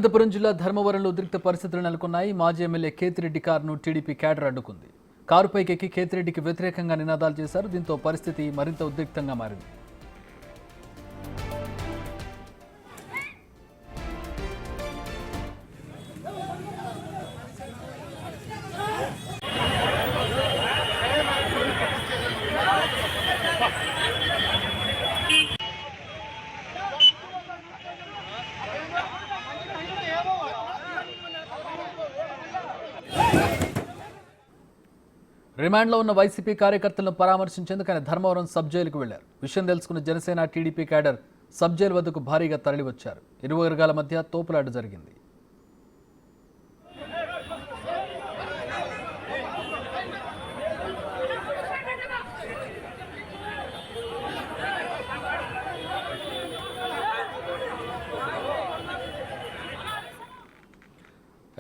అనంతపురం జిల్లా ధర్మవరంలో ఉద్రిక్త పరిస్థితులు నెలకొన్నాయి. మాజీ ఎమ్మెల్యే కేతిరెడ్డి కారును టీడీపీ క్యాడర్ అడ్డుకుంది. కారుపైకి ఎక్కి కేతిరెడ్డికి వ్యతిరేకంగా నినాదాలు చేశారు. దీంతో పరిస్థితి మరింత ఉద్రిక్తంగా మారింది. రిమాండ్లో ఉన్న వైసీపీ కార్యకర్తలను పరామర్శించేందుకు ఆయన ధర్మవరం సబ్ జైలుకు వెళ్లారు. విషయం తెలుసుకున్న Janasena TDP cadre sub jail వద్దకు భారీగా తరలివచ్చారు. ఇరు వర్గాల మధ్య తోపులాట జరిగింది.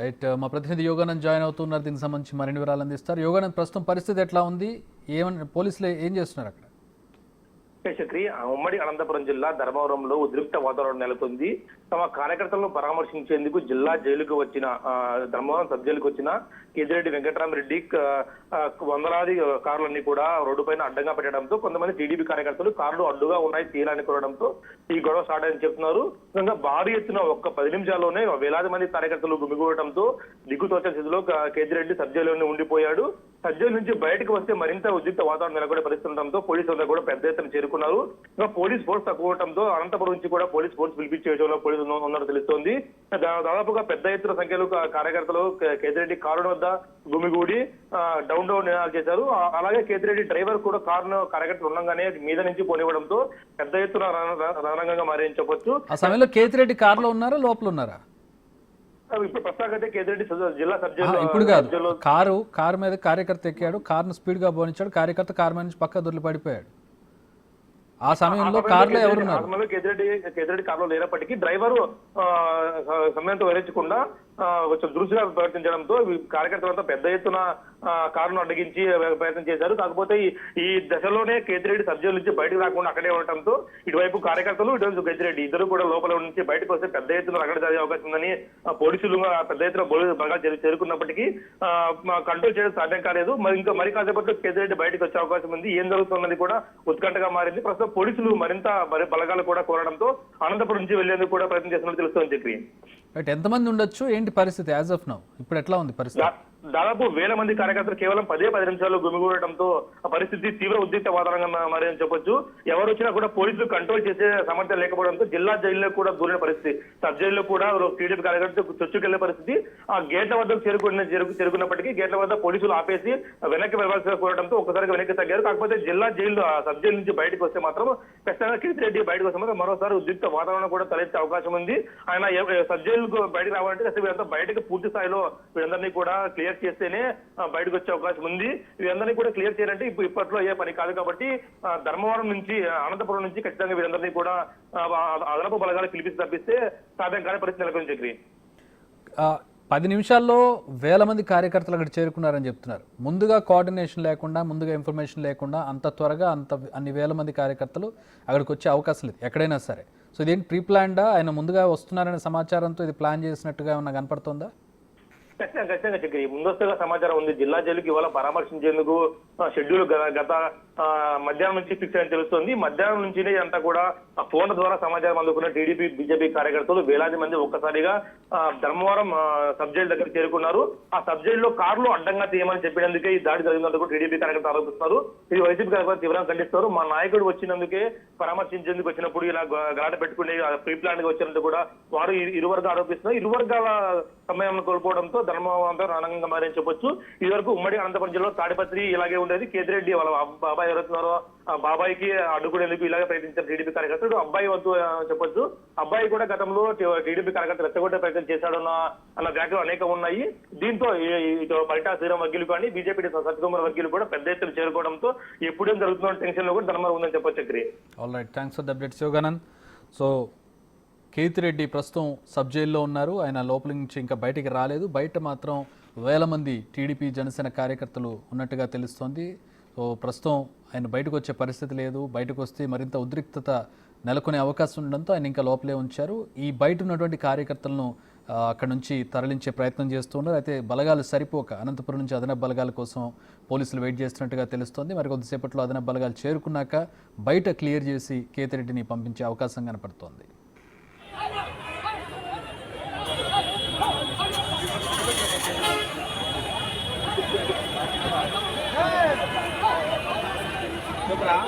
రైట్, మా ప్రతినిధి యోగానంద్ జాయిన్ అవుతున్నారు. దీనికి సంబంధించి మరిన్ని వివరాలు అందిస్తారు. యోగానంద్, ప్రస్తుతం పరిస్థితి ఎట్లా ఉంది? పోలీసులు ఏం చేస్తున్నారు అక్కడ? చక్రి, ఉమ్మడి అనంతపురం జిల్లా ధర్మవరంలో ఉద్రిక్త వాతావరణం నెలకొంది. తమ కార్యకర్తలను పరామర్శించేందుకు జిల్లా జైలుకు వచ్చిన ధర్మవరం సబ్ జైలుకు వచ్చిన కేతిరెడ్డి వెంకటరామరెడ్డి వందలాది కార్లన్నీ కూడా రోడ్డు పైన అడ్డంగా పెట్టడంతో కొంతమంది టీడీపీ కార్యకర్తలు కార్లు అడ్డుగా ఉన్నాయి తీయాలని కోరడంతో ఈ గొడవ స్టార్ట్ అని చెప్తున్నారు. నిజంగా భారీ ఎత్తున ఒక్క 10 నిమిషాల్లోనే వేలాది మంది కార్యకర్తలు గుమిగూడటంతో దిక్కుతోచని స్థితిలో కేతిరెడ్డి సబ్ జైలులోనే ఉండిపోయాడు. సబ్ జైలు నుంచి బయటకు వస్తే మరింత ఉద్రిక్త వాతావరణం నెలకొనే పరిస్థితి ఉండడంతో పోలీసులు కూడా పెద్ద ఎత్తున చేరుకున్నారు. ఇంకా పోలీస్ ఫోర్స్ తక్కువ ఉండటంతో అనంతపురం నుంచి కూడా పోలీస్ ఫోర్స్ పిలిపించే విషయంలో పోలీసులు ఉన్నట్టు తెలుస్తోంది. దాదాపుగా పెద్ద ఎత్తున సంఖ్యలో కార్యకర్తలు కేతిరెడ్డి కారు వద్ద గుమిగూడి డౌన్ నినాదాలు చేశారు. అలాగే కేతిరెడ్డి డ్రైవర్ కూడా కారును కార్యకర్తలు ఉండగానే మీద నుంచి పోనివ్వడంతో పెద్ద ఎత్తున రణరంగంగా మారని చెప్పొచ్చు. ఆ సమయంలో కేతిరెడ్డి కారులో ఉన్నారా, లోపల ఉన్నారా? ఇప్పుడు ప్రస్తుతానికి కేతిరెడ్డి జిల్లా సబ్ జైలు ఇప్పుడు కాదు, కారు మీద కార్యకర్త ఎక్కాడు, కారును స్పీడ్ గా పోనిచ్చాడు, కార్యకర్త కారు మీద నుంచి పక్క దొరికి పడిపోయాడు. ఆ సమయంలో కారులో ఎవరున్నారు? కేతిరెడ్డి కారులో లేనప్పటికీ డ్రైవర్ సమయంతో వహించకుండా కొంచెం దృష్టిగా ప్రవర్తించడంతో కార్యకర్తలంతా పెద్ద ఎత్తున కారును అడ్డగించి ప్రయత్నం చేశారు. కాకపోతే ఈ దశలోనే కేతిరెడ్డి సబ్ జైలు నుంచి బయటకు రాకుండా అక్కడే ఉండటంతో ఇటువైపు కార్యకర్తలు, ఇటువైపు కేతిరెడ్డి ఇద్దరు కూడా లోపల నుంచి బయటకు వస్తే పెద్ద ఎత్తున రగడ జరిగే అవకాశం ఉందని పోలీసులు పెద్ద ఎత్తున బలగా చేరుకున్నప్పటికీ కంట్రోల్ చేయడం సాధ్యం కాలేదు. మరి కాసేపట్లో కేతిరెడ్డి బయటకు వచ్చే అవకాశం ఉంది. ఏం జరుగుతున్నది కూడా ఉత్కంఠగా మారింది. ప్రస్తుతం పోలీసులు మరింత బలగాలు కూడా కోరడంతో అనంతపురం నుంచి వెళ్లేందుకు కూడా ప్రయత్నం చేస్తున్నట్టు తెలుస్తోంది. చెప్పి ఎంతమంది ఉండొచ్చు, ఏంటి పరిస్థితి యాజ్ ఆఫ్ నౌ? ఇప్పుడు ఎట్లా ఉంది పరిస్థితి? దాదాపు 1000 మంది కార్యకర్తలు కేవలం 10 నిమిషాల్లో గుమిగూడటంతో ఆ పరిస్థితి తీవ్ర ఉద్రిక్త వాతావరణంగా మారని చెప్పొచ్చు. ఎవరు వచ్చినా కూడా పోలీసులు కంట్రోల్ చేసే సామర్థ్యం లేకపోవడంతో జిల్లా జైల్లో కూడా దూరిన పరిస్థితి. సబ్ జైల్లో కూడా టీడీపీ కార్యకర్తలు చొచ్చుకెళ్లే పరిస్థితి. ఆ గేట్ల వద్దకు చేరుకున్నప్పటికీ గేట్ల వద్ద పోలీసులు ఆపేసి వెనక్కి వెళ్లాల్సి కోరడంతో ఒక్కసారిగా వెనక్కి తగ్గారు. కాకపోతే జిల్లా జైలు సబ్ జైలు నుంచి బయటకు వస్తే మాత్రం ఖచ్చితంగా కేతిరెడ్డి బయటకు వస్తే మాత్రం మరోసారి ఉద్రిక్త వాతావరణం కూడా తలెత్తే అవకాశం ఉంది. ఆయన సబ్ జైలుకు బయటకు రావాలంటే వీళ్ళంతా బయటకు పూర్తి స్థాయిలో వీళ్ళందరినీ కూడా క్లియర్ చేస్తేనే బయటకు వచ్చే అవకాశం ఉంది. వీరందరినీ కూడా క్లియర్ చేయాలంటే ఇప్పట్లో అయ్యే పని కాదు. కాబట్టి ధర్మవరం నుంచి అనంతపురం నుంచి ఖచ్చితంగా వీరందరినీ కూడా అదనపు బలగాలు పిలిపించి తప్పిస్తే సాధ్యం కాని పరిస్థితి నెలకొని. చక్రి, 10 నిమిషాల్లో 1000 మంది కార్యకర్తలు అక్కడ చేరుకున్నారని చెప్తున్నారు. ముందుగా కోఆర్డినేషన్ లేకుండా, ముందుగా ఇన్ఫర్మేషన్ లేకుండా అంత త్వరగా అన్ని 1000 మంది కార్యకర్తలు అక్కడికి వచ్చే అవకాశం లేదు ఎక్కడైనా సరే. సో ఇదేంటి ప్రీ ప్లాన్డా? ఆయన ముందుగా వస్తున్నారనే సమాచారంతో ఇది ప్లాన్ చేసినట్టుగా ఏమన్నా కనపడుతుందా? ఖచ్చితంగా చక్రి, ముందస్తుగా సమాచారం ఉంది. జిల్లా జైలుకి ఇవాళ పరామర్శించేందుకు షెడ్యూల్ గత మధ్యాహ్నం నుంచి ఫిక్స్ అని తెలుస్తోంది. మధ్యాహ్నం నుంచి అంతా కూడా ఫోన్ ద్వారా సమాచారం అందుకున్న టీడీపీ, బీజేపీ కార్యకర్తలు వేలాది మంది ఒక్కసారిగా ధర్మవరం సబ్ జైలు దగ్గర చేరుకున్నారు. ఆ సబ్ జైల్లో కార్లు అడ్డంగా తీయమని చెప్పినందుకే ఈ దాడి జరిగినందుకు టీడీపీ కార్యకర్తలు ఆరోపిస్తున్నారు. ఇది వైసీపీ కార్యకర్తలు తీవ్రంగా ఖండిస్తారు. మా నాయకుడు వచ్చినందుకే పరామర్శించేందుకు వచ్చినప్పుడు ఇలా గలాట పెట్టుకుని ప్రీ ప్లాన్ గా వచ్చినందుకు కూడా వారు ఇరు వర్గాలు ఆరోపిస్తున్నారు. ఇరు వర్గాల సమయం కోల్పోవడంతో ధర్మవరం రణంగా మారని చెప్పొచ్చు. ఇది వరకు ఉమ్మడి అనంతపురం జిల్లాలో తాడిపత్రి ఇలాగే ఉండేది. కేతిరెడ్డి వాళ్ళ బాబాయ్ ఎవరుతున్నారో ఆ బాబాయికి అడ్డుకునేందుకు ఇలాగే ప్రయత్నించారు టీడీపీ కార్యకర్తలు. అబ్బాయి వద్దు చెప్పొచ్చు. అబ్బాయి కూడా గతంలో టీడీపీ కార్యకర్తలు రెచ్చగొట్టే ప్రయత్నం చేశాడన్న వ్యాఖ్యలు అనేకం ఉన్నాయి. దీంతో ఇటు పరిటా శ్రీరామ్ వర్గీయులు కానీ బీజేపీ సత్యకుమార్ వర్గీయులు కూడా పెద్ద ఎత్తున చేరుకోవడంతో ఎప్పుడేం జరుగుతున్న టెన్షన్ లో కూడా ధర్మవరం ఉందని చెప్పొచ్చు. Chakri, all right, thanks for the updates Yoganand. So Kethireddy ప్రస్తుతం సబ్ జైల్లో ఉన్నారు. ఆయన లోపల నుంచి ఇంకా బయటికి రాలేదు. బయట మాత్రం 1000 మంది టీడీపీ, జనసేన కార్యకర్తలు ఉన్నట్టుగా తెలుస్తోంది. సో ప్రస్తుతం ఆయన బయటకు వచ్చే పరిస్థితి లేదు. బయటకు వస్తే మరింత ఉద్రిక్తత నెలకొనే అవకాశం ఉండడంతో ఆయన ఇంకా లోపలే ఉంచారు. ఈ బయట ఉన్నటువంటి కార్యకర్తలను అక్కడ నుంచి తరలించే ప్రయత్నం చేస్తున్నారు. అయితే బలగాలు సరిపోక అనంతపురం నుంచి అదనపు బలగాల కోసం పోలీసులు వెయిట్ చేస్తున్నట్టుగా తెలుస్తోంది. మరి కొద్దిసేపట్లో అదనపు బలగాలు చేరుకున్నాక బయట క్లియర్ చేసి కేతిరెడ్డిని పంపించే అవకాశం కనపడుతోంది. చెప్పరా